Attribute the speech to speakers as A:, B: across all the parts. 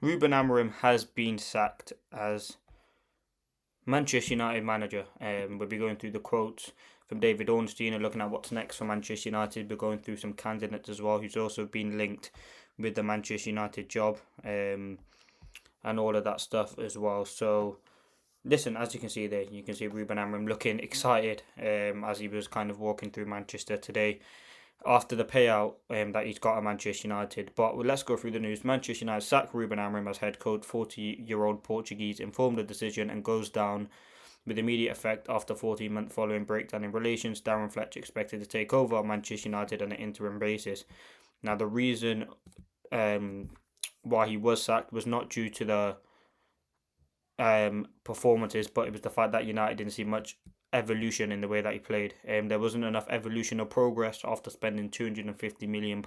A: Ruben AMORIM has been sacked as Manchester United manager. We'll be going through the quotes from David Ornstein and looking at what's next for Manchester United. We're going through some candidates as well who's also been linked with the Manchester United job, and all of that stuff as well. So, listen, as you can see there, you can see Ruben Amorim looking excited as he was kind of walking through Manchester today after the payout that he's got at Manchester United. But let's go through the news. Manchester United sack Ruben Amorim as head coach. 40-year-old Portuguese informed of the decision and goes down with immediate effect after 14-month following breakdown in relations. Darren Fletcher expected to take over Manchester United on an interim basis. Now, the reason why he was sacked was not due to the performances, but it was the fact that United didn't see much evolution in the way that he played. There wasn't enough evolution or progress after spending £250 million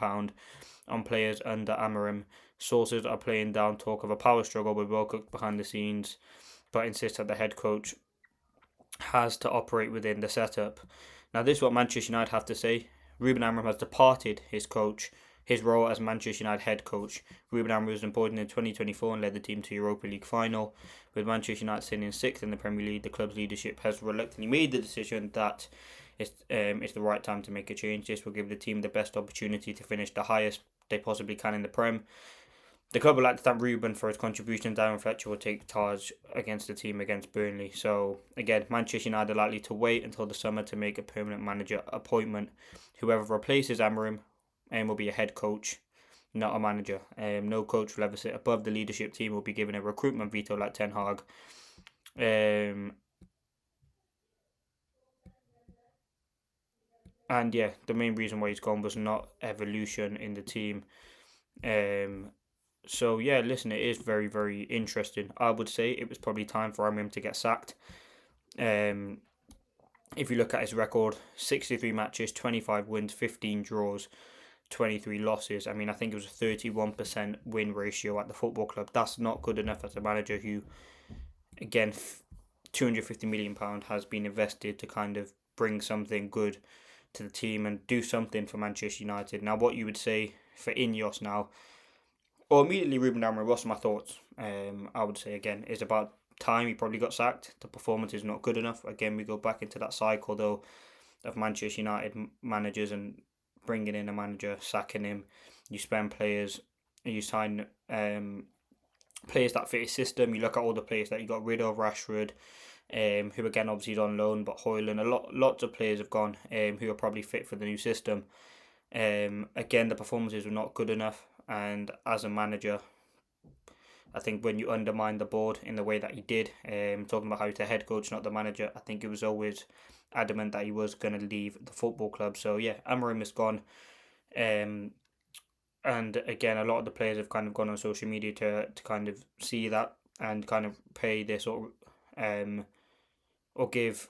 A: on players under Amorim. Sources are playing down talk of a power struggle with Wilcock behind the scenes, but insist that the head coach has to operate within the setup. Now, this is what Manchester United have to say. Ruben Amorim has departed his role as Manchester United head coach. Ruben Amorim was appointed in 2024 and led the team to Europa League final. With Manchester United sitting in 6th in the Premier League, the club's leadership has reluctantly made the decision that it's the right time to make a change. This will give the team the best opportunity to finish the highest they possibly can in the Prem. The club would like to thank Ruben for his contribution. Darren Fletcher will take charge against the team against Burnley. So, again, Manchester United are likely to wait until the summer to make a permanent manager appointment. Whoever replaces Amorim will be a head coach, not a manager. No coach will ever sit above the leadership team. Will be given a recruitment veto like Ten Hag. And yeah, the main reason why he's gone was not evolution in the team. So yeah, listen, it is very, very interesting. I would say it was probably time for Amorim to get sacked. If you look at his record, 63 matches, 25 wins, 15 draws, 23 losses. I mean, I think it was a 31% win ratio at the football club. That's not good enough as a manager who, again, £250 million has been invested to kind of bring something good to the team and do something for Manchester United. Now, what you would say for Ineos now, or immediately Ruben Amorim, what's my thoughts? I would say, again, it's about time he probably got sacked. The performance is not good enough. Again, we go back into that cycle, though, of Manchester United managers and bringing in a manager, sacking him. You spend players, you sign players that fit his system. You look at all the players that you got rid of, Rashford, who again obviously is on loan, but Højlund, lots of players have gone who are probably fit for the new system. Again, the performances were not good enough, and as a manager, I think when you undermine the board in the way that he did, talking about how he's the head coach, not the manager, I think it was always adamant that he was going to leave the football club. So yeah, Amorim is gone. And again, a lot of the players have kind of gone on social media to kind of see that and kind of pay this or give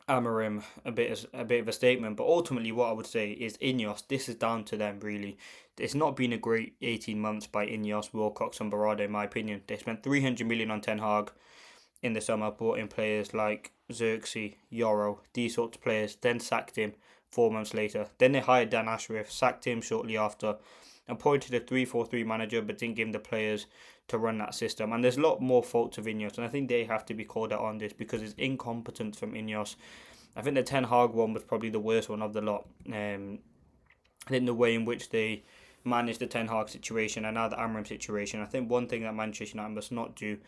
A: Amorim a bit of a statement. But ultimately, what I would say is Ineos, this is down to them really. It's not been a great 18 months by Ineos, Wilcox and Barada, in my opinion. They spent 300 million on Ten Hag in the summer, brought in players like Xerxes, Yoro, these sorts of players, then sacked him 4 months later. Then they hired Dan Ashworth, sacked him shortly after, appointed a 3-4-3 manager, but didn't give him the players to run that system. And there's a lot more faults of Ineos, and I think they have to be called out on this because it's incompetence from Ineos. I think the Ten Hag one was probably the worst one of the lot. I think the way in which they managed the Ten Hag situation and now the Amorim situation, I think one thing that Manchester United must not do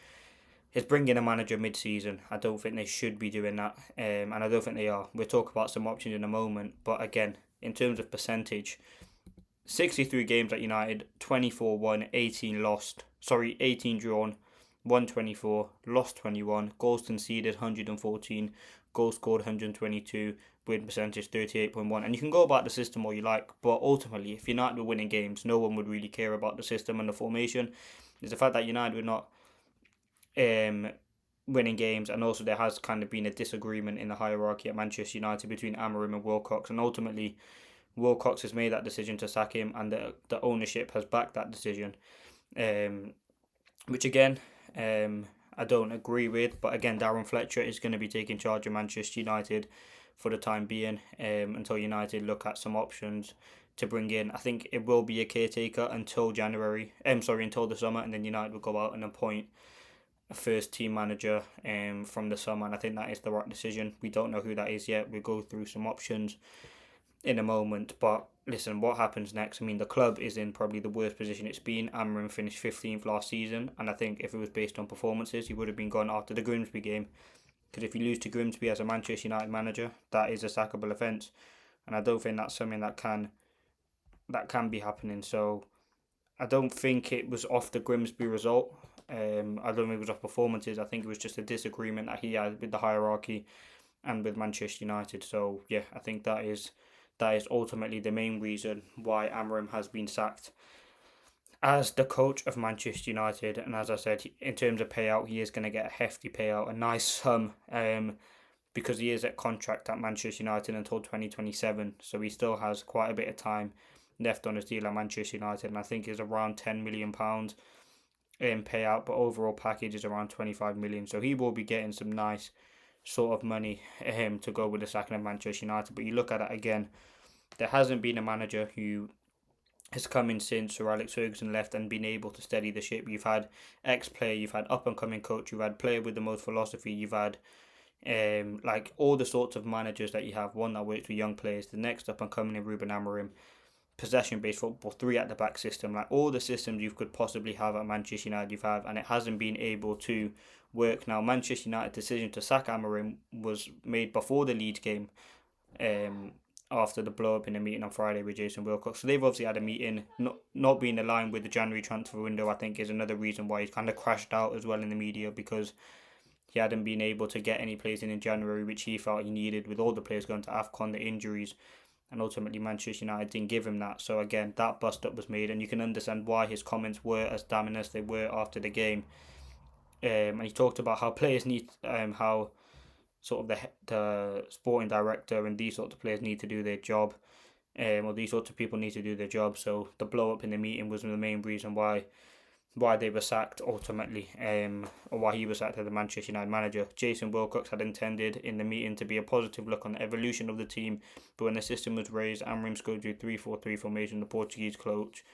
A: is bring in a manager mid-season. I don't think they should be doing that, and I don't think they are. We'll talk about some options in a moment, but again, in terms of percentage, 63 games at United, 24 won, 18 lost. 18 drawn, 124, lost 21, goals conceded 114, goals scored 122, win percentage 38.1. And you can go about the system all you like, but ultimately, if United were winning games, no one would really care about the system and the formation. It's the fact that United were not winning games, and also there has kind of been a disagreement in the hierarchy at Manchester United between Amorim and Wilcox, and ultimately Wilcox has made that decision to sack him, and the ownership has backed that decision, which again I don't agree with. But again, Darren Fletcher is going to be taking charge of Manchester United for the time being, until United look at some options to bring in. I think it will be a caretaker until January. Until the summer, and then United will go out and appoint a first team manager from the summer, and I think that is the right decision. We don't know who that is yet. We'll go through some options in a moment, but listen, what happens next? I mean, the club is in probably the worst position it's been. Amorim finished 15th last season, and I think if it was based on performances, he would have been gone after the Grimsby game. Because if you lose to Grimsby as a Manchester United manager, that is a sackable offence, and I don't think that's something that can be happening. So I don't think it was off the Grimsby result. I don't think it was off performances. I think it was just a disagreement that he had with the hierarchy and with Manchester United. So yeah, I think that is ultimately the main reason why Amorim has been sacked as the coach of Manchester United. And as I said, in terms of payout, he is going to get a hefty payout, a nice sum, because he is at contract at Manchester United until 2027. So he still has quite a bit of time left on his deal at Manchester United, and I think is around £10 million in payout, but overall package is around 25 million. So he will be getting some nice sort of money to go with the sacking of Manchester United. But you look at it again, there hasn't been a manager who has come in since Sir Alex Ferguson left and been able to steady the ship. You've had ex-player, you've had up-and-coming coach, you've had player with the most philosophy, you've had like all the sorts of managers that you have. One that works with young players, the next up-and-coming in Ruben AMORIM, possession-based football, three at the back system, like all the systems you could possibly have at Manchester United you've had, and it hasn't been able to work. Now, Manchester United's decision to sack Amorim was made before the Leeds game, after the blow up in the meeting on Friday with Jason Wilcox. So they've obviously had a meeting, not being aligned with the January transfer window. I think is another reason why he's kind of crashed out as well in the media, because he hadn't been able to get any players in January, which he felt he needed with all the players going to AFCON, the injuries. And ultimately Manchester United didn't give him that. So again, that bust up was made, and you can understand why his comments were as damning as they were after the game. And he talked about how players need, how sort of the sporting director and these sorts of players need to do their job, or these sorts of people need to do their job. So the blow up in the meeting was the main reason why they were sacked ultimately, or why he was sacked as the Manchester United manager. Jason Wilcox had intended in the meeting to be a positive look on the evolution of the team, but when the system was raised, Amorim's go to 3-4-3 formation, the Portuguese coach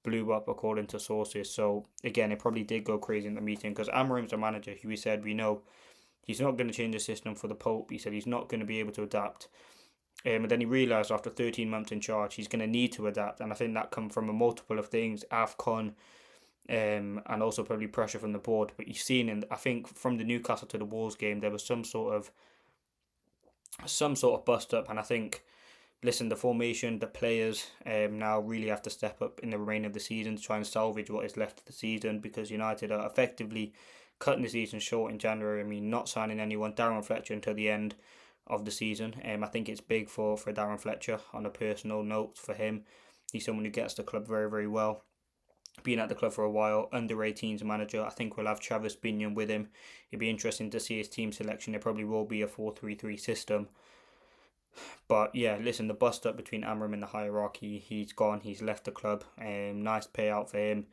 A: blew up according to sources. So again, it probably did go crazy in the meeting, because Amorim's a manager who, we said, we know he's not going to change the system for the Pope. He said he's not going to be able to adapt. And then he realised after 13 months in charge, he's going to need to adapt. And I think that comes from a multiple of things, AFCON, and also probably pressure from the board. But you've seen, I think from the Newcastle to the Wolves game, there was some sort of bust up. And I think, listen, the formation, the players now really have to step up in the remainder of the season to try and salvage what is left of the season, because United are effectively cutting the season short in January. I mean, not signing anyone, Darren Fletcher, until the end of the season. I think it's big for Darren Fletcher on a personal note for him. He's someone who gets the club very, very well. Been at the club for a while, under 18s manager. I think we'll have Travis Binion with him. It'd be interesting to see his team selection. It probably will be a 4-3-3 system. But yeah, listen, the bust up between Amorim and the hierarchy, he's gone, he's left the club. Nice payout for him.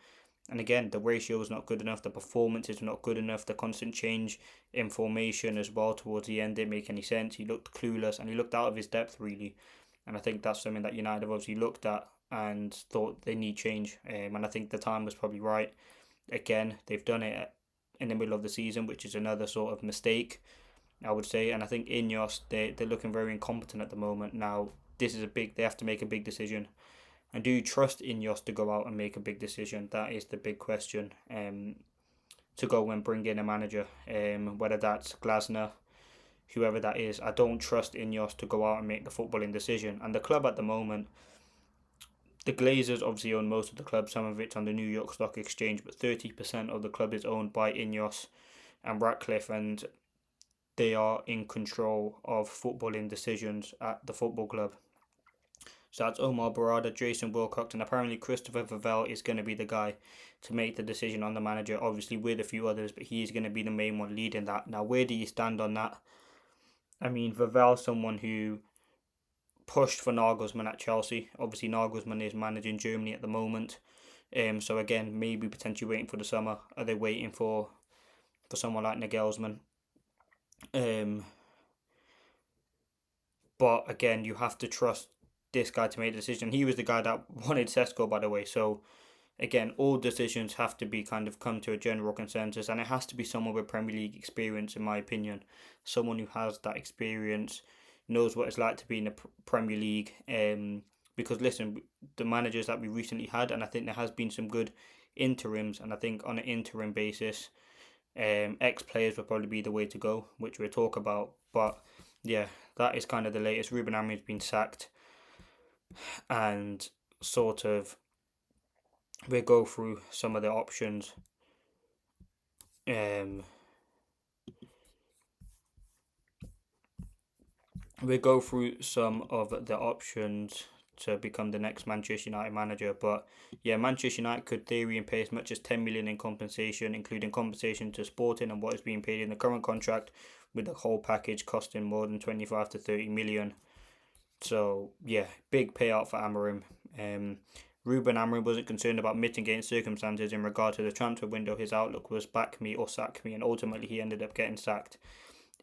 A: And again, the ratio is not good enough, the performance is not good enough, the constant change in formation as well towards the end didn't make any sense. He looked clueless and he looked out of his depth, really. And I think that's something that United have obviously looked at and thought they need change. And I think the time was probably right. Again, they've done it in the middle of the season, which is another sort of mistake, I would say. And I think Ineos, they're looking very incompetent at the moment. Now, they have to make a big decision. And do you trust Ineos to go out and make a big decision? That is the big question. To go and bring in a manager, whether that's Glasner, whoever that is. I don't trust Ineos to go out and make the footballing decision. And the club at the moment, the Glazers obviously own most of the club. Some of it's on the New York Stock Exchange, but 30% of the club is owned by Ineos and Ratcliffe, and they are in control of footballing decisions at the football club. So that's Omar Barada, Jason Wilcox, and apparently Christopher Vavell is going to be the guy to make the decision on the manager, obviously with a few others, but he's going to be the main one leading that. Now, where do you stand on that? I mean, Vavell's someone who pushed for Nagelsmann at Chelsea. Obviously, Nagelsmann is managing Germany at the moment. So again, maybe potentially waiting for the summer. Are they waiting for someone like Nagelsmann? But again, you have to trust this guy to make a decision. He was the guy that wanted Sesko, by the way. So again, all decisions have to be kind of come to a general consensus, and it has to be someone with Premier League experience, in my opinion. Someone who has that experience, knows what it's like to be in the Premier League. Because listen, the managers that we recently had, and I think there has been some good interims, and I think on an interim basis, ex players will probably be the way to go, which we'll talk about. But yeah, that is kind of the latest. Ruben Amorim's been sacked, and sort of we'll go through some of the options. We'll go through some of the options to become the next Manchester United manager. But yeah, Manchester United could theory and pay as much as 10 million in compensation, including compensation to Sporting and what is being paid in the current contract, with the whole package costing more than 25 to 30 million. So yeah, big payout for Amorim. Ruben Amorim wasn't concerned about mitigating circumstances in regard to the transfer window. His outlook was back me or sack me, and ultimately he ended up getting sacked.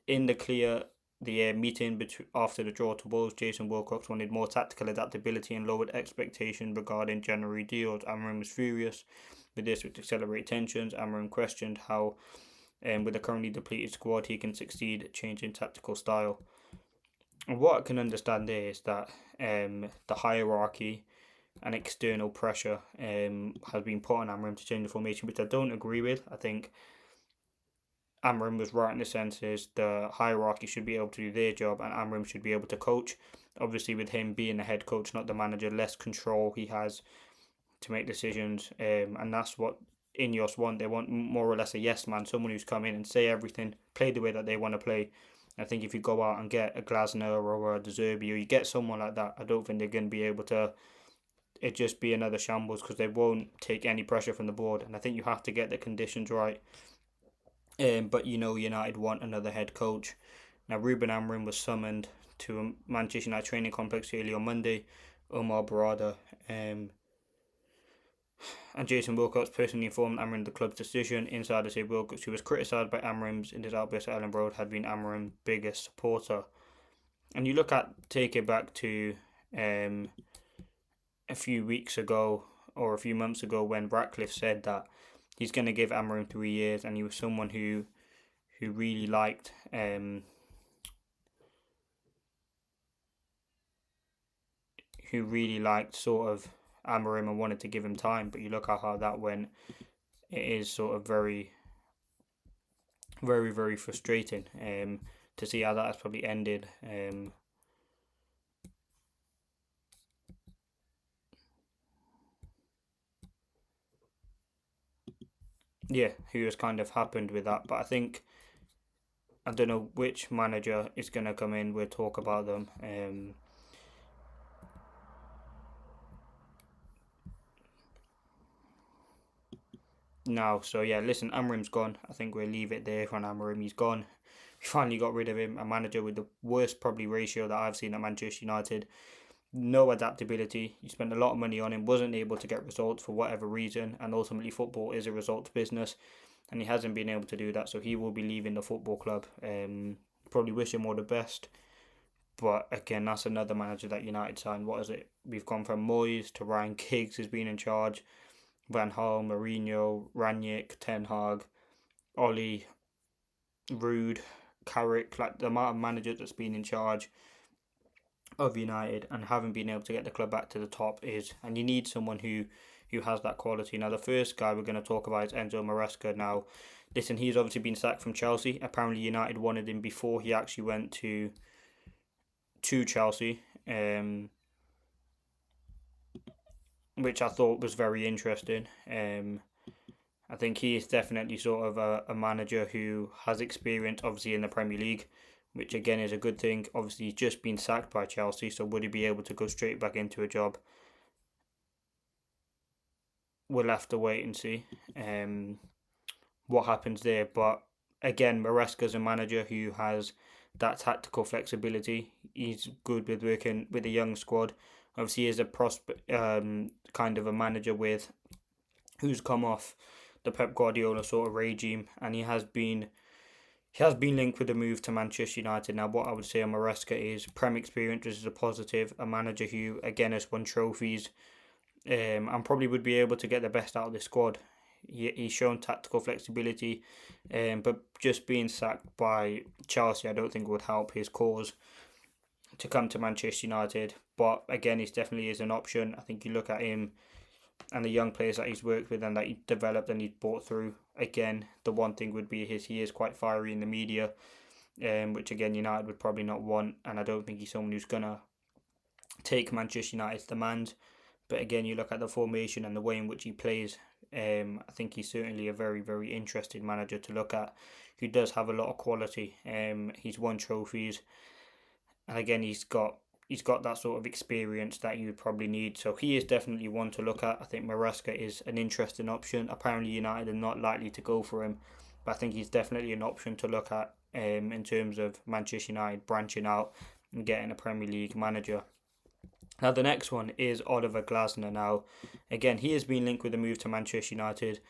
A: In the meeting after the draw to Wolves, Jason Wilcox wanted more tactical adaptability and lowered expectations regarding January deals. Amorim was furious with this, which accelerated tensions. Amorim questioned how, with a currently depleted squad, he can succeed at changing tactical style. And what I can understand there is that the hierarchy and external pressure has been put on Amorim to change the formation, which I don't agree with. I think Amorim was right in the sense is the hierarchy should be able to do their job and Amorim should be able to coach. Obviously, with him being the head coach, not the manager, less control he has to make decisions, and that's what Ineos want. They want more or less a yes man, someone who's come in and say everything, play the way that they want to play. I think if you go out and get a Glasner or a De Zerbi, or you get someone like that, I don't think they're going to be able to. It just be another shambles because they won't take any pressure from the board, and I think you have to get the conditions right. But United want another head coach. Now, Ruben Amorim was summoned to a Manchester United training complex early on Monday. Omar Barada and Jason Wilcox personally informed Amorim the club's decision. Insiders say Wilcox, who was criticised by Amorim's in his outburst at Ellen Road, had been Amorim's biggest supporter. And you take it back to a few weeks ago or a few months ago when Ratcliffe said that he's going to give Amorim 3 years, and he was someone who really liked sort of Amorim and wanted to give him time. But you look at how that went. It is sort of very, very, very frustrating to see how that has probably ended. Who has kind of happened with that. But I think, I don't know which manager is going to come in. We'll talk about them. Now, so yeah, listen, Amorim's gone. I think we'll leave it there on Amorim. He's gone. We finally got rid of him. A manager with the worst probably ratio that I've seen at Manchester United. No adaptability. You spent a lot of money on him, wasn't able to get results for whatever reason, and ultimately football is a results business, and he hasn't been able to do that, so he will be leaving the football club. Probably wish him all the best, but again, that's another manager that United signed. What is it? We've gone from Moyes to Ryan Giggs has been in charge, Van Gaal, Mourinho, Ranić, Ten Hag, Oli, Rude, Carrick, like the amount of managers that's been in charge of United and haven't been able to get the club back to the top is, and you need someone who has that quality. Now, the first guy we're going to talk about is Enzo Maresca. Now, listen, he's obviously been sacked from Chelsea. Apparently, United wanted him before he actually went to Chelsea, which I thought was very interesting. I think he is definitely sort of a manager who has experience, obviously, in the Premier League, which again is a good thing. Obviously, he's just been sacked by Chelsea, so would he be able to go straight back into a job? We'll have to wait and see what happens there. But again, Maresca's a manager who has that tactical flexibility. He's good with working with a young squad. Obviously, he is a kind of a manager who's come off the Pep Guardiola sort of regime, and he has been He has been linked with a move to Manchester United. Now, what I would say on Maresca is Prem experience, which is a positive. A manager who, again, has won trophies, and probably would be able to get the best out of the squad. He's shown tactical flexibility, but just being sacked by Chelsea, I don't think would help his cause to come to Manchester United. But again, he definitely is an option. I think you look at him and the young players that he's worked with and that he developed and he's brought through. Again, the one thing would be he is quite fiery in the media, which again United would probably not want, and I don't think he's someone who's gonna take Manchester United's demand. But again, you look at the formation and the way in which he plays. I think he's certainly a very, very interesting manager to look at. Who does have a lot of quality. He's won trophies, and again, he's got that sort of experience that you would probably need. So he is definitely one to look at. I think Maresca is an interesting option. Apparently, United are not likely to go for him, but I think he's definitely an option to look at in terms of Manchester United branching out and getting a Premier League manager. Now, the next one is Oliver Glasner. Now, again, he has been linked with a move to Manchester United.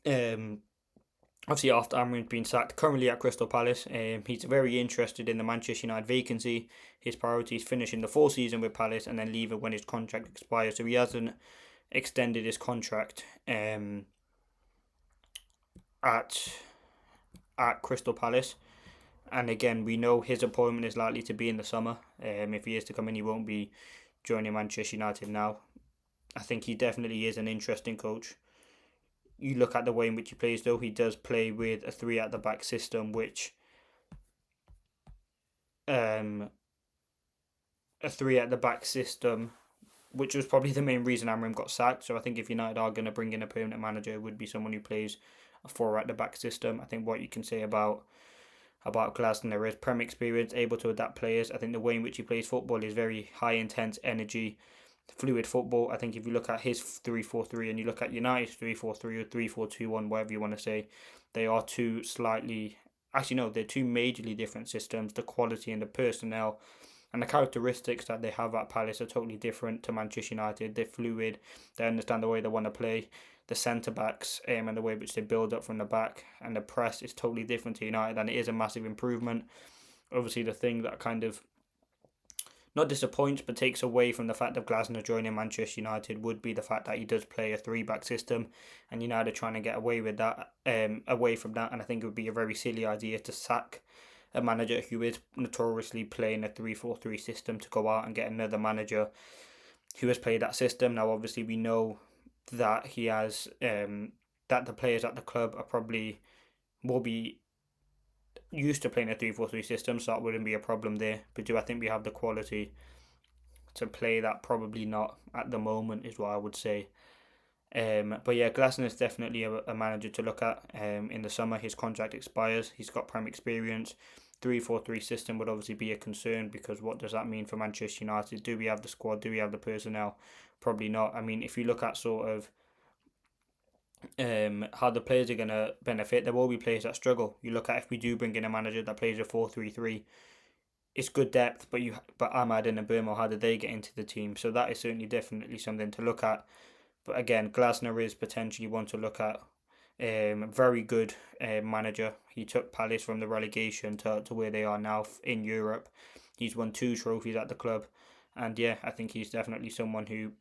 A: Obviously, after Amorim's been sacked, currently at Crystal Palace, he's very interested in the Manchester United vacancy. His priority is finishing the full season with Palace and then leaving when his contract expires. So he hasn't extended his contract at Crystal Palace. And again, we know his appointment is likely to be in the summer. If he is to come in, he won't be joining Manchester United now. I think he definitely is an interesting coach. You look at the way in which he plays, though, he does play with a three at the back system, which a three at the back system, which was probably the main reason Amorim got sacked. So I think if United are going to bring in a permanent manager, it would be someone who plays a four at the back system. I think what you can say about Glasner is Prem experience, able to adapt players. I think the way in which he plays football is very high intense energy, fluid football. I think if you look at his 3-4-3 and you look at United's 3-4-3 or 3-4-2-1, whatever you want to say, they are two slightly, actually no, they're two majorly different systems. The quality and the personnel and the characteristics that they have at Palace are totally different to Manchester United. They're fluid, they understand the way they want to play. The centre backs and the way which they build up from the back and the press is totally different to United, and it is a massive improvement. Obviously, the thing that kind of not disappoints but takes away from the fact of Glasner joining Manchester United would be the fact that he does play a three-back system, and United are trying to get away with that, away from that. And I think it would be a very silly idea to sack a manager who is notoriously playing a 3-4-3 system to go out and get another manager who has played that system. Now, obviously, we know that he has that the players at the club will be used to playing a 3-4-3 system, so that wouldn't be a problem there. But do I think we have the quality to play that? Probably not at the moment, is what I would say. But yeah, Glasner is definitely a manager to look at. In the summer, his contract expires. He's got prime experience. 3-4-3 system would obviously be a concern, because what does that mean for Manchester United? Do we have the squad? Do we have the personnel? Probably not. I mean, if you look at sort of how the players are going to benefit, there will be players that struggle. You look at if we do bring in a manager that plays a 4-3-3, it's good depth, but Ahmad and Burmo, how did they get into the team? So that is certainly definitely something to look at. But again, Glasner is potentially one to look at. Very good manager. He took Palace from the relegation to where they are now in Europe. He's won 2 trophies at the club. And yeah, I think he's definitely someone who,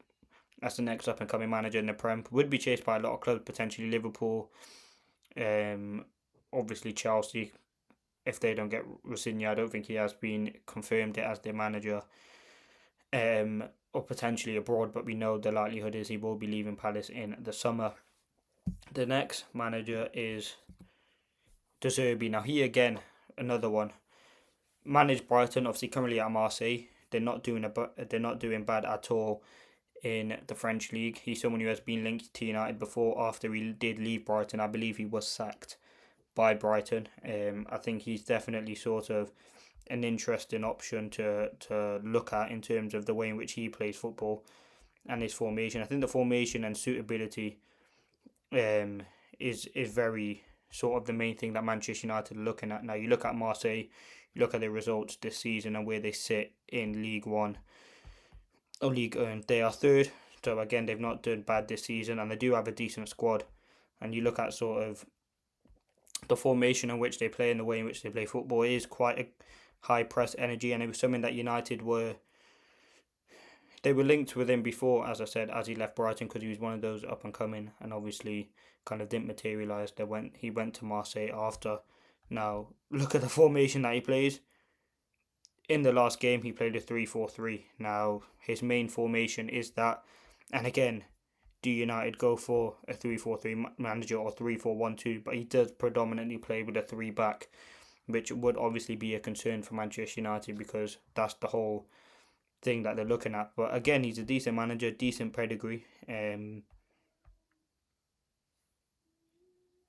A: as the next up and coming manager in the Prem, would be chased by a lot of clubs, potentially Liverpool, obviously Chelsea. If they don't get Rosinha, I don't think he has been confirmed as their manager, or potentially abroad, but we know the likelihood is he will be leaving Palace in the summer. The next manager is De Zerbi. Now he again, another one, managed Brighton, obviously currently at Marseille. They're not doing bad at all in the French league. He's someone who has been linked to United before. After he did leave Brighton, I believe he was sacked by Brighton. I think he's definitely sort of an interesting option to look at in terms of the way in which he plays football and his formation. I think the formation and suitability is very sort of the main thing that Manchester United are looking at. Now you look at Marseille, you look at their results this season and where they sit in League One or League 1. They are third, so again they've not done bad this season, and they do have a decent squad. And you look at sort of the formation in which they play and the way in which they play football is quite a high press energy, and it was something that United were linked with him before, as I said, as he left Brighton, because he was one of those up and coming, and obviously kind of didn't materialise. He went to Marseille after. Now look at the formation that he plays. In the last game, he played a 3-4-3. Now his main formation is that, and again, do United go for a 3-4-3 manager or 3-4-1-2? But he does predominantly play with a three back, which would obviously be a concern for Manchester United because that's the whole thing that they're looking at. But again, he's a decent manager, decent pedigree.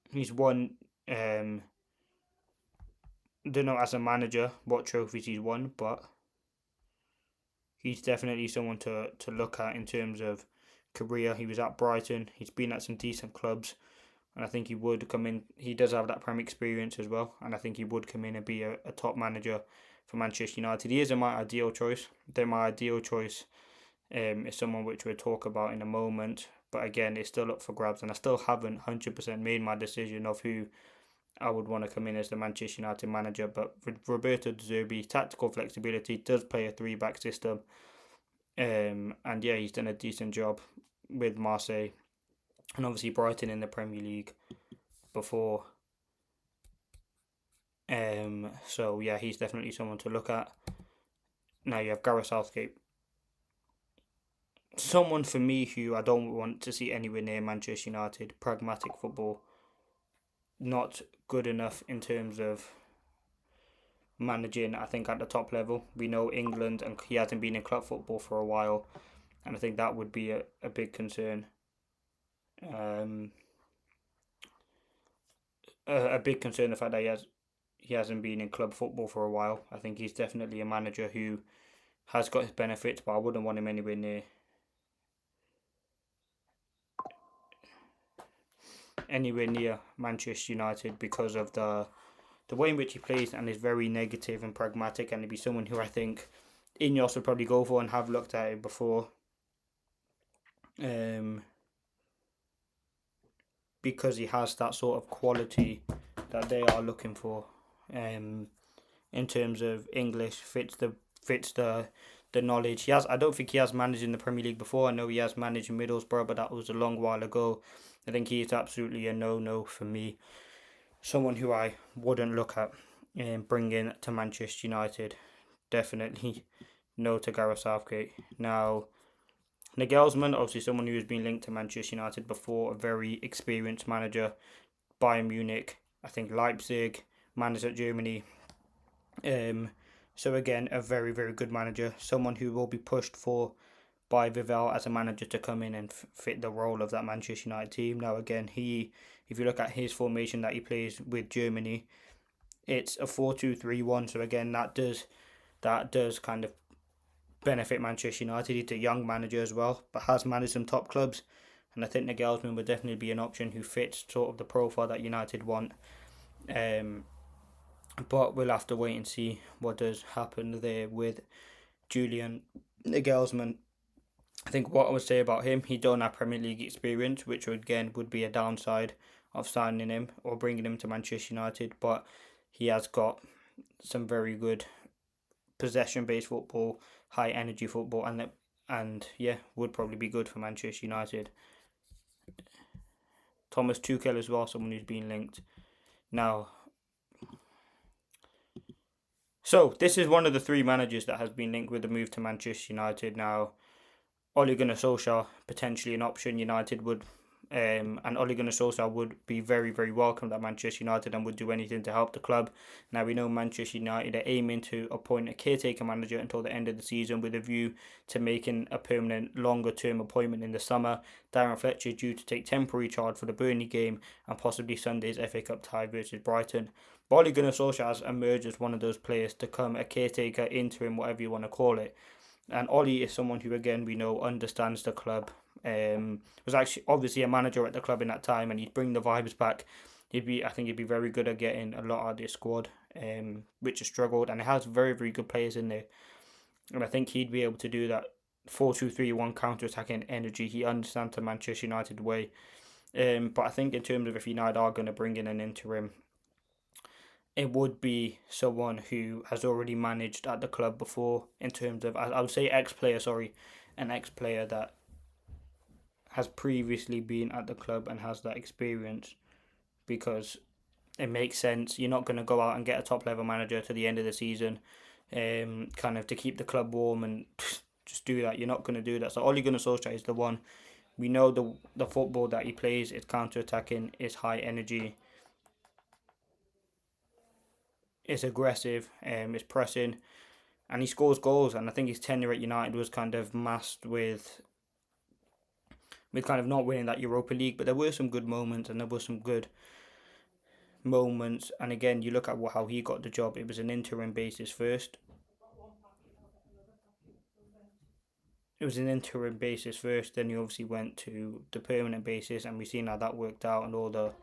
A: He's won. Don't know as a manager what trophies he's won, but he's definitely someone to look at in terms of career. He was at Brighton. He's been at some decent clubs, and I think he would come in. He does have that Premier experience as well, and I think he would come in and be a top manager for Manchester United. He isn't my ideal choice. Then my ideal choice is someone which we'll talk about in a moment. But again, it's still up for grabs, and I still haven't 100% made my decision of who I would want to come in as the Manchester United manager. But with Roberto De Zerbi, tactical flexibility, does play a three-back system. And yeah, he's done a decent job with Marseille and obviously Brighton in the Premier League before. So yeah, he's definitely someone to look at. Now you have Gareth Southgate. Someone for me who I don't want to see anywhere near Manchester United. Pragmatic football. Not good enough in terms of managing, I think, at the top level. We know England, and he hasn't been in club football for a while, and I think that would be a big concern. A big concern, the fact that he hasn't been in club football for a while. I think he's definitely a manager who has got his benefits, but I wouldn't want him anywhere near Manchester United because of the way in which he plays, and is very negative and pragmatic, and he'd be someone who I think Ineos would probably go for and have looked at it before. Because he has that sort of quality that they are looking for. In terms of English, fits the knowledge. I don't think he has managed in the Premier League before. I know he has managed in Middlesbrough, but that was a long while ago. I think he is absolutely a no for me. Someone who I wouldn't look at bringing to Manchester United. Definitely no to Gareth Southgate. Now, Nagelsmann, obviously someone who has been linked to Manchester United before, a very experienced manager. Bayern Munich, I think Leipzig, managed at Germany. So again, a very, very good manager. Someone who will be pushed for by Vivell as a manager to come in and fit the role of that Manchester United team. Now again, if you look at his formation that he plays with Germany, it's a 4-2-3-1. So again, that does kind of benefit Manchester United. He's a young manager as well, but has managed some top clubs, and I think Nagelsmann would definitely be an option who fits sort of the profile that United want. But we'll have to wait and see what does happen there with Julian Nagelsmann. I think what I would say about him, he don't have Premier League experience, which again would be a downside of signing him or bringing him to Manchester United, but he has got some very good possession-based football, high-energy football, and would probably be good for Manchester United. Thomas Tuchel as well, someone who's been linked. Now, so this is one of the three managers that has been linked with the move to Manchester United. Now, Ole Gunnar Solskjaer, potentially an option United would, and Ole Gunnar Solskjaer would be very, very welcomed at Manchester United and would do anything to help the club. Now, we know Manchester United are aiming to appoint a caretaker manager until the end of the season with a view to making a permanent longer-term appointment in the summer. Darren Fletcher is due to take temporary charge for the Burnley game and possibly Sunday's FA Cup tie versus Brighton. But Ole Gunnar Solskjaer has emerged as one of those players to come a caretaker, interim, whatever you want to call it. And Ollie is someone who, again, we know understands the club. Was actually obviously a manager at the club in that time, and he'd bring the vibes back. I think he'd be very good at getting a lot out of this squad, which has struggled, and it has very, very good players in there. And I think he'd be able to do that 4-2-3-1 counter-attacking energy. He understands the Manchester United way. But I think in terms of if United are going to bring in an interim, it would be someone who has already managed at the club before, in terms of, I would say ex-player, sorry, an ex-player that has previously been at the club and has that experience, because it makes sense. You're not going to go out and get a top level manager to the end of the season, kind of to keep the club warm and just do that. You're not going to do that. So Ole Gunnar Solskjaer is the one. We know the football that he plays is counter attacking, is high energy, is aggressive, is pressing, and he scores goals. And I think his tenure at United was kind of masked with kind of not winning that Europa League, but there were some good moments and there were some good moments. And again, you look at how he got the job. It was an interim basis first. Then he obviously went to the permanent basis, and we've seen how that worked out and all the.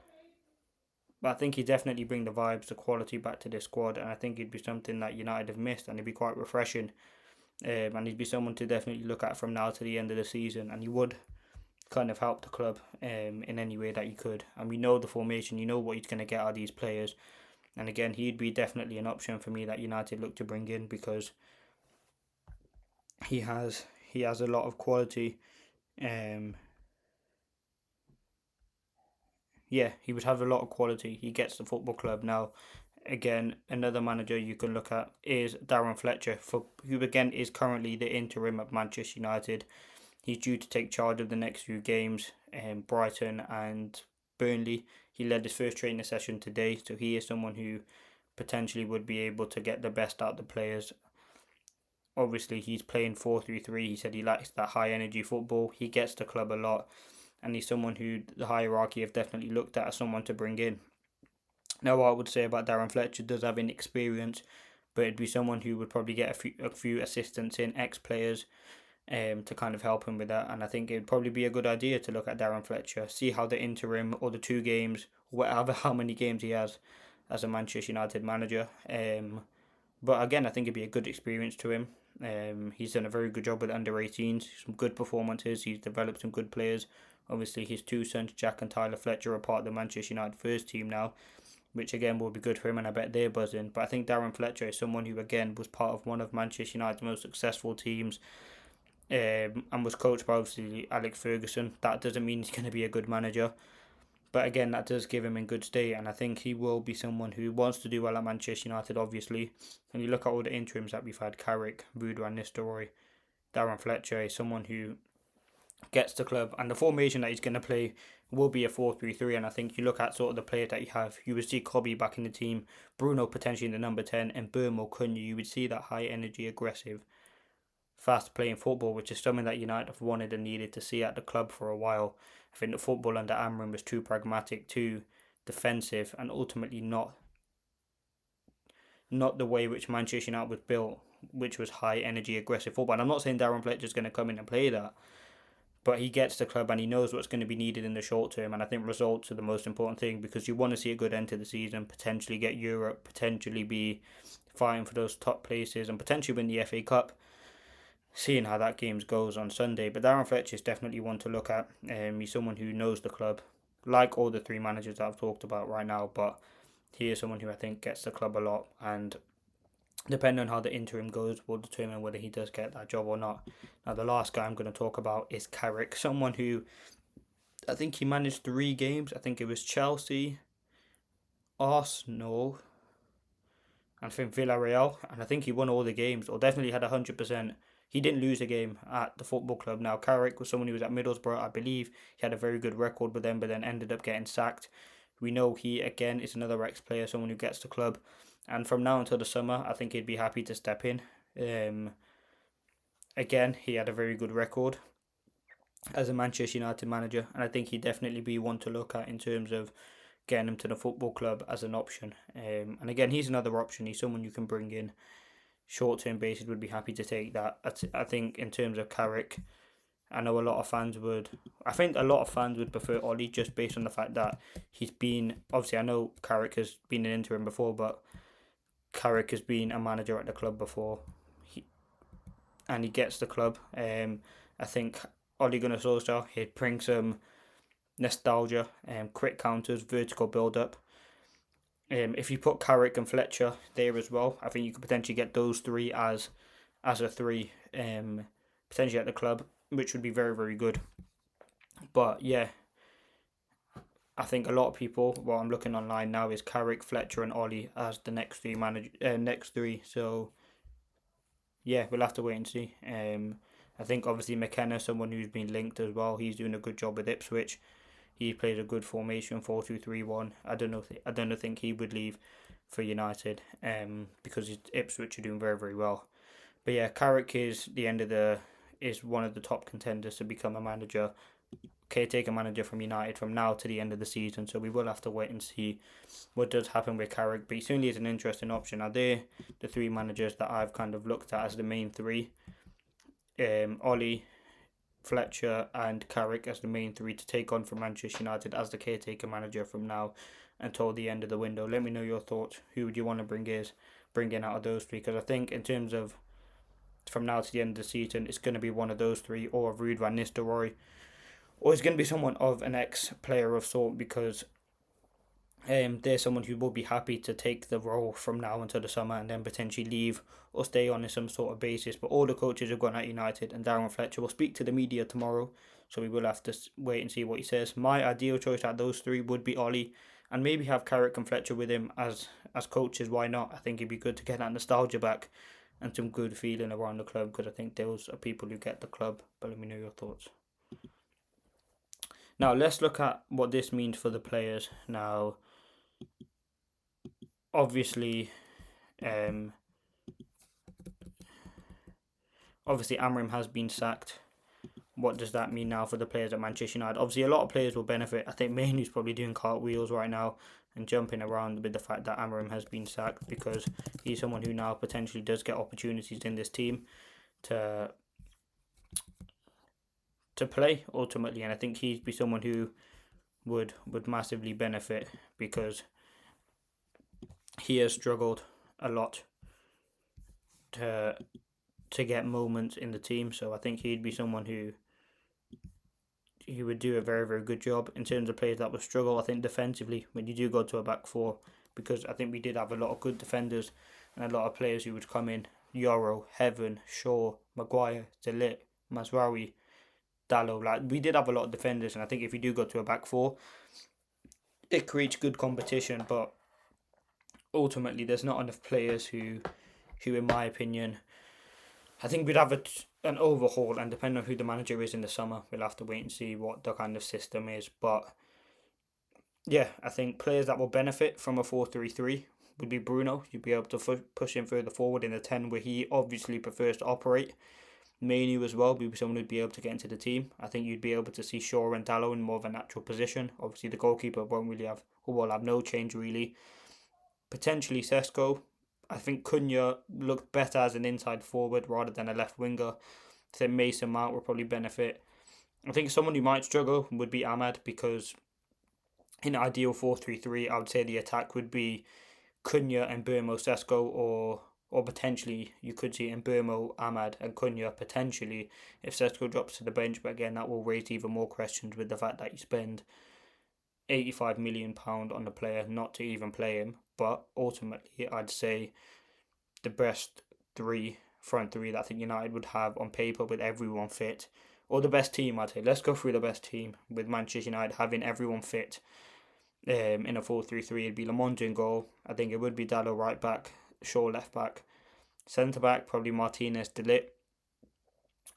A: But I think he definitely bring the vibes, the quality back to this squad, and I think it'd be something that United have missed, and it'd be quite refreshing. And he'd be someone to definitely look at from now to the end of the season, and he would kind of help the club in any way that he could. And we know the formation, you know what he's going to get out of these players. And again, he'd be definitely an option for me that United look to bring in, because he has a lot of quality. Yeah, he would have a lot of quality. He gets the football club now. Again, another manager you can look at is Darren Fletcher, who again is currently the interim at Manchester United. He's due to take charge of the next few games, Brighton and Burnley. He led his first training session today, so he is someone who potentially would be able to get the best out of the players. Obviously, he's playing 4-3-3. He said he likes that high energy football. He gets the club a lot, and he's someone who the hierarchy have definitely looked at as someone to bring in. Now, what I would say about Darren Fletcher, does have inexperience, but it'd be someone who would probably get a few assistants in, ex-players, to kind of help him with that. And I think it'd probably be a good idea to look at Darren Fletcher, see how the interim or the 2 games, whatever, how many games he has as a Manchester United manager. But again, I think it'd be a good experience to him. He's done a very good job with under-18s, some good performances. He's developed some good players. Obviously, his 2 sons, Jack and Tyler Fletcher, are part of the Manchester United first team now, which again will be good for him, and I bet they're buzzing. But I think Darren Fletcher is someone who again was part of one of Manchester United's most successful teams, and was coached by obviously Alex Ferguson. That doesn't mean he's going to be a good manager, but again, that does give him in good state, and I think he will be someone who wants to do well at Manchester United, obviously. And you look at all the interims that we've had: Carrick, Ruben and Nistelrooy. Darren Fletcher is someone who gets the club, and the formation that he's going to play will be a 4-3-3. And I think you look at sort of the players that you have, you would see Kobe back in the team, Bruno potentially in the number 10, and Burmo Cunha. You would see that high energy, aggressive, fast playing football, which is something that United have wanted and needed to see at the club for a while. I think the football under Amorim was too pragmatic, too defensive, and ultimately not the way which Manchester United was built, which was high energy, aggressive football. And I'm not saying Darren Fletcher's going to come in and play that, but he gets the club and he knows what's going to be needed in the short term. And I think results are the most important thing, because you want to see a good end to the season, potentially get Europe, potentially be fighting for those top places, and potentially win the FA Cup, seeing how that game goes on Sunday. But Darren Fletcher is definitely one to look at. He's someone who knows the club, like all the 3 managers that I've talked about right now, but he is someone who I think gets the club a lot, and depending on how the interim goes will determine whether he does get that job or not. Now, the last guy I'm going to talk about is Carrick, someone who I think he managed 3 games. I think it was Chelsea, Arsenal, and I think Villarreal, and I think he won all the games, or definitely had 100%. He didn't lose a game at the football club. Now, Carrick was someone who was at Middlesbrough. I believe he had a very good record with them, but then ended up getting sacked. We know he, again, is another ex-player, someone who gets the club. And from now until the summer, I think he'd be happy to step in. Again, he had a very good record as a Manchester United manager, and I think he'd definitely be one to look at in terms of getting him to the football club as an option. And again, he's another option. He's someone you can bring in short-term basis, would be happy to take that. I think in terms of Carrick, I think a lot of fans would prefer Ollie, just based on the fact that he's been, obviously I know Carrick has been an interim before, but Carrick has been a manager at the club before, and he gets the club. I think Ole Gunnar Solskjaer, he'd bring some nostalgia, quick counters, vertical build-up. If you put Carrick and Fletcher there as well, I think you could potentially get those three as a three, potentially at the club, which would be very, very good. But yeah, I think a lot of people, what I'm looking online now, is Carrick, Fletcher, and Ollie as the next three. So yeah, we'll have to wait and see. I think obviously McKenna, someone who's been linked as well, he's doing a good job with Ipswich. He plays a good formation, 4-2-3-1. I don't know. I don't think he would leave for United. Because Ipswich are doing very, very well. But yeah, Carrick is one of the top contenders to become a manager, caretaker manager from United from now to the end of the season. So we will have to wait and see what does happen with Carrick. But he certainly is an interesting option. Are they the three managers that I've kind of looked at as the main three? Ollie, Fletcher, and Carrick as the main three to take on for Manchester United as the caretaker manager from now until the end of the window. Let me know your thoughts. Who would you want to bring in out of those three? Because I think in terms of from now to the end of the season, it's going to be one of those three, or Ruud van Nistelrooy, or it's going to be someone of an ex-player of sort, because there's someone who will be happy to take the role from now until the summer and then potentially leave or stay on in some sort of basis. But all the coaches have gone at United, and Darren Fletcher will speak to the media tomorrow, so we will have to wait and see what he says. My ideal choice out of those three would be Ollie, and maybe have Carrick and Fletcher with him as coaches. Why not? I think it'd be good to get that nostalgia back and some good feeling around the club, because I think those are people who get the club. But let me know your thoughts. Now let's look at what this means for the players. Now, obviously, um, Amorim has been sacked. What does that mean now for the players at Manchester United? Obviously, a lot of players will benefit. I think Mainoo's probably doing cartwheels right now and jumping around with the fact that Amorim has been sacked, because he's someone who now potentially does get opportunities in this team to play ultimately, and I think he'd be someone who would massively benefit, because he has struggled a lot to get moments in the team. So I think he'd be someone who would do a very, very good job in terms of players that will struggle. I think defensively, when you do go to a back four, because I think we did have a lot of good defenders and a lot of players who would come in: Yoro, Heaven, Shaw, Maguire, Delit, Mazraoui, Dallo. Like, we did have a lot of defenders, and I think if you do go to a back four, it creates good competition. But ultimately, there's not enough players who in my opinion, I think we'd have an overhaul, and depending on who the manager is in the summer, we'll have to wait and see what the kind of system is. But yeah, I think players that will benefit from a 4-3-3 would be Bruno. You'd be able to push him further forward in the 10 where he obviously prefers to operate. Mainoo as well would be someone who'd be able to get into the team. I think you'd be able to see Shaw and Dallo in more of a natural position. Obviously, the goalkeeper won't really have, or will have no change really. Potentially Sesko. I think Cunha looked better as an inside forward rather than a left winger. I think Mason Mount will probably benefit. I think someone who might struggle would be Ahmad, because in ideal 4-3-3, I would say the attack would be Cunha and Burmo Sesko, or potentially you could see in Burmo, Ahmad and Cunha potentially if Sesko drops to the bench. But again, that will raise even more questions with the fact that you spend £85 million on the player not to even play him. But ultimately, I'd say the best front three that I think United would have on paper with everyone fit, or the best team, I'd say. Let's go through the best team with Manchester United having everyone fit. In a 4-3-3, it'd be Lamont in goal. I think it would be Dallo right back, Shaw left back, centre back probably Martinez, Delit,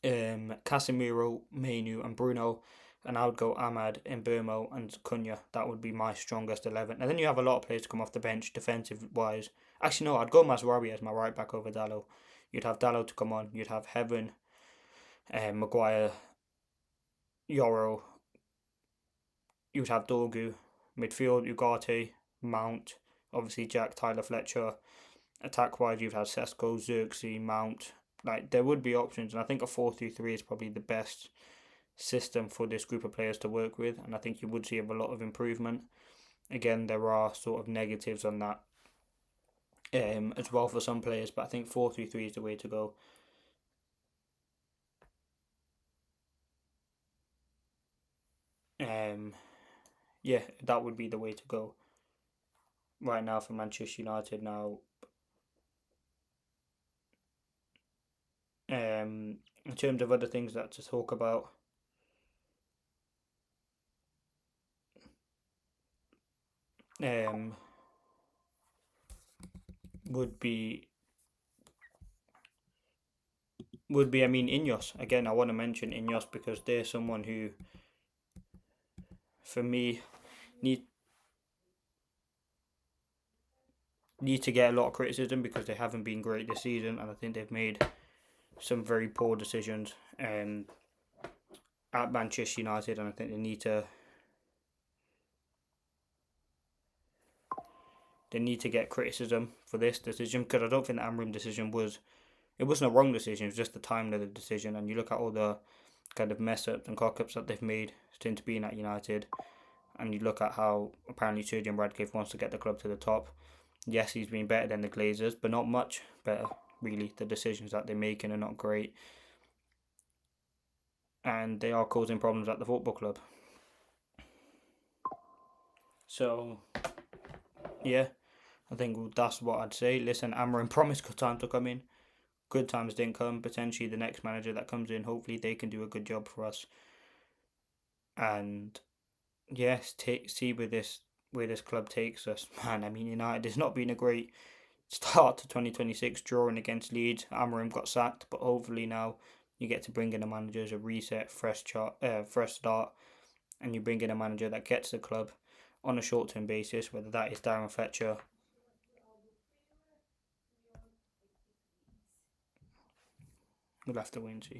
A: Casemiro, Mainoo, and Bruno. And I would go Ahmad, Burmo, and Cunha. That would be my strongest 11. And then you have a lot of players to come off the bench defensive wise. Actually, no, I'd go Mazraoui as my right back over Dallo. You'd have Dallo to come on. You'd have Heaven, Maguire, Yoro. You'd have Dorgu. Midfield, Ugarte, Mount. Obviously, Jack, Tyler, Fletcher. Attack wise, you'd have Sesko, Xerxes, Mount. Like, there would be options. And I think a 4-3-3 is probably the best system for this group of players to work with, and I think you would see a lot of improvement. Again, there are sort of negatives on that as well for some players, but I think 4-3-3 is the way to go. Yeah, that would be the way to go. right now for Manchester United now. In terms of other things that to talk about, um, would be I mean Ineos again. I want to mention Ineos because they're someone who, for me, need need to get a lot of criticism because they haven't been great this season, and I think they've made some very poor decisions at Manchester United, and I think they need to get criticism for this decision because I don't think the Amrim decision wasn't a wrong decision. It was just the timing of the decision, and you look at all the kind of mess ups and cock ups that they've made since being at United, and you look at how apparently Sir Jim Radcliffe wants to get the club to the top. Yes, he's been better than the Glazers, but not much better, really. The decisions that they're making are not great, and they are causing problems at the football club. So, yeah, I think that's what I'd say. Listen, Amarin promised good time to come in. Good times didn't come. Potentially, the next manager that comes in, hopefully, they can do a good job for us. And yes, see where this club takes us. Man, I mean, United has not been a great start to 2026, drawing against Leeds. Amorim got sacked, but hopefully now you get to bring in a manager as a reset, fresh start, and you bring in a manager that gets the club on a short-term basis, whether that is Darren Fletcher. We'll have to wait and see.